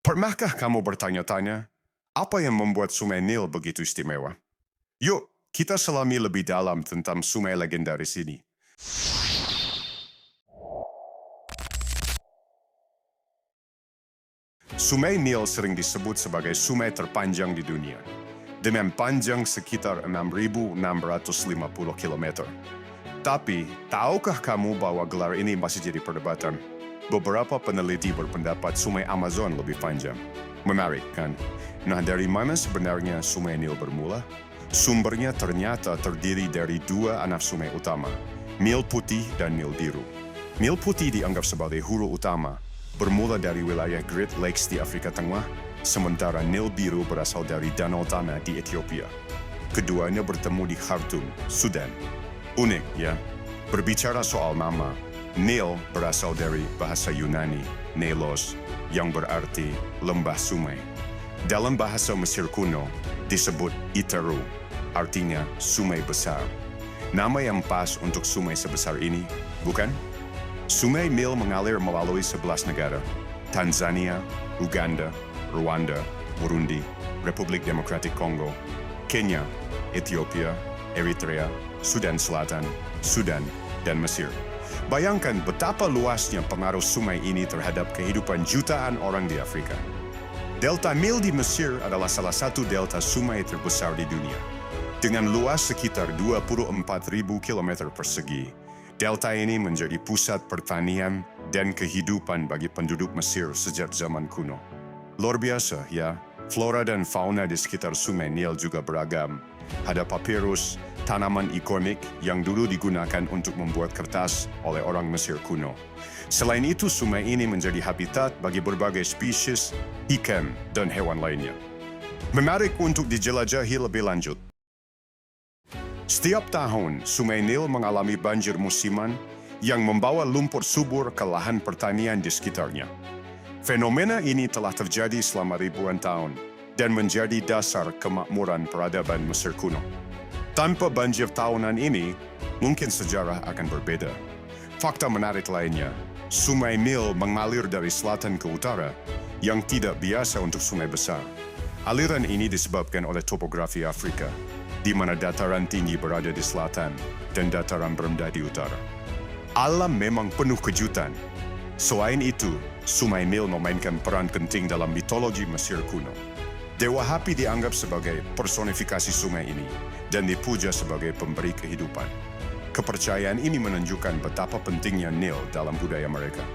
Pernahkah kamu bertanya-tanya, apa yang membuat Sungai Nil begitu istimewa? Yuk, kita selami lebih dalam tentang sungai legendaris ini. Sungai Nil sering disebut sebagai sungai terpanjang di dunia, dengan panjang sekitar 6.650 km. Tapi, tahukah kamu bahwa gelar ini masih jadi perdebatan? Beberapa peneliti berpendapat sungai Amazon lebih panjang. Menarik, kan? Nah, dari mana sebenarnya sungai Nil bermula? Sumbernya ternyata terdiri dari dua anak sungai utama, Nil Putih dan Nil Biru. Nil Putih dianggap sebagai hulu utama, bermula dari wilayah Great Lakes di Afrika Tengah, sementara Nil Biru berasal dari Danau Tana di Ethiopia. Keduanya bertemu di Khartoum, Sudan. Unik, ya? Berbicara soal nama, Nil berasal dari bahasa Yunani, Nelos, yang berarti lembah sungai. Dalam bahasa Mesir kuno, disebut Iteru, artinya sungai besar. Nama yang pas untuk sungai sebesar ini, bukan? Sungai Nil mengalir melalui 11 negara, Tanzania, Uganda, Rwanda, Burundi, Republik Demokratik Kongo, Kenya, Ethiopia, Eritrea, Sudan Selatan, Sudan, dan Mesir. Bayangkan betapa luasnya pengaruh sungai ini terhadap kehidupan jutaan orang di Afrika. Delta Nil di Mesir adalah salah satu delta sungai terbesar di dunia. Dengan luas sekitar 24.000 km persegi, delta ini menjadi pusat pertanian dan kehidupan bagi penduduk Mesir sejak zaman kuno. Luar biasa, ya? Flora dan fauna di sekitar sungai Nil juga beragam. Ada papirus, tanaman ikonik yang dulu digunakan untuk membuat kertas oleh orang Mesir kuno. Selain itu, sungai ini menjadi habitat bagi berbagai spesies ikan dan hewan lainnya. Menarik untuk dijelajahi lebih lanjut. Setiap tahun, Sungai Nil mengalami banjir musiman yang membawa lumpur subur ke lahan pertanian di sekitarnya. Fenomena ini telah terjadi selama ribuan tahun dan menjadi dasar kemakmuran peradaban Mesir kuno. Tanpa banjir tahunan ini, mungkin sejarah akan berbeda. Fakta menarik lainnya, Sungai Nil mengalir dari selatan ke utara yang tidak biasa untuk sungai besar. Aliran ini disebabkan oleh topografi Afrika, di mana dataran tinggi berada di selatan dan dataran rendah di utara. Alam memang penuh kejutan. Selain itu, Sungai Nil memainkan peran penting dalam mitologi Mesir kuno. Dewa Hapi dianggap sebagai personifikasi sungai ini dan dipuja sebagai pemberi kehidupan. Kepercayaan ini menunjukkan betapa pentingnya Nil dalam budaya mereka.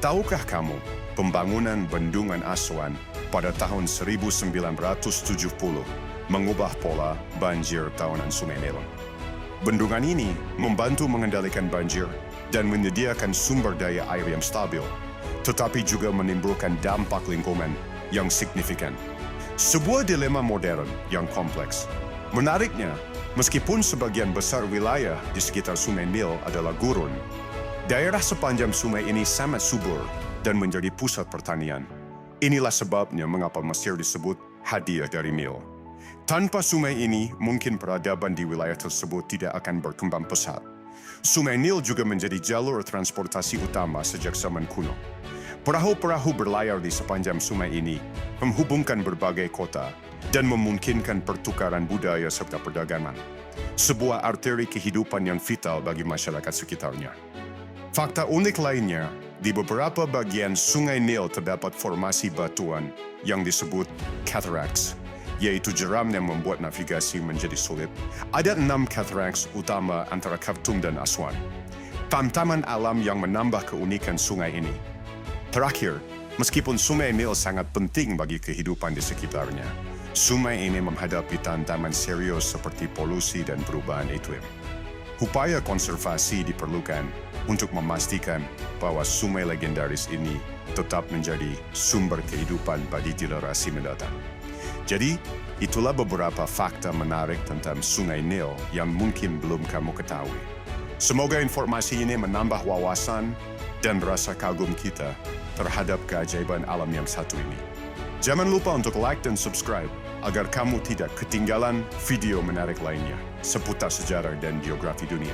Tahukah kamu, pembangunan Bendungan Aswan pada tahun 1970 mengubah pola banjir tahunan Sungai Nil. Bendungan ini membantu mengendalikan banjir dan menyediakan sumber daya air yang stabil, tetapi juga menimbulkan dampak lingkungan yang signifikan. Sebuah dilema modern yang kompleks. Menariknya, meskipun sebagian besar wilayah di sekitar Sungai Nil adalah gurun, daerah sepanjang sungai ini sangat subur dan menjadi pusat pertanian. Inilah sebabnya mengapa Mesir disebut hadiah dari Nil. Tanpa sungai ini, mungkin peradaban di wilayah tersebut tidak akan berkembang pesat. Sungai Nil juga menjadi jalur transportasi utama sejak zaman kuno. Perahu-perahu berlayar di sepanjang sungai ini menghubungkan berbagai kota dan memungkinkan pertukaran budaya serta perdagangan. Sebuah arteri kehidupan yang vital bagi masyarakat sekitarnya. Fakta unik lainnya, di beberapa bagian Sungai Nil terdapat formasi batuan yang disebut cataracts, yaitu jeram yang membuat navigasi menjadi sulit. Ada 6 cataracts utama antara Khartoum dan Aswan. Tantangan alam yang menambah keunikan sungai ini. Terakhir, meskipun Sungai Nil sangat penting bagi kehidupan di sekitarnya, sungai ini menghadapi tantangan serius seperti polusi dan perubahan iklim. Upaya konservasi diperlukan untuk memastikan bahwa sungai legendaris ini tetap menjadi sumber kehidupan bagi generasi mendatang. Jadi, itulah beberapa fakta menarik tentang Sungai Nil yang mungkin belum kamu ketahui. Semoga informasi ini menambah wawasan dan rasa kagum kita terhadap keajaiban alam yang satu ini. Jangan lupa untuk like dan subscribe agar kamu tidak ketinggalan video menarik lainnya seputar sejarah dan geografi dunia.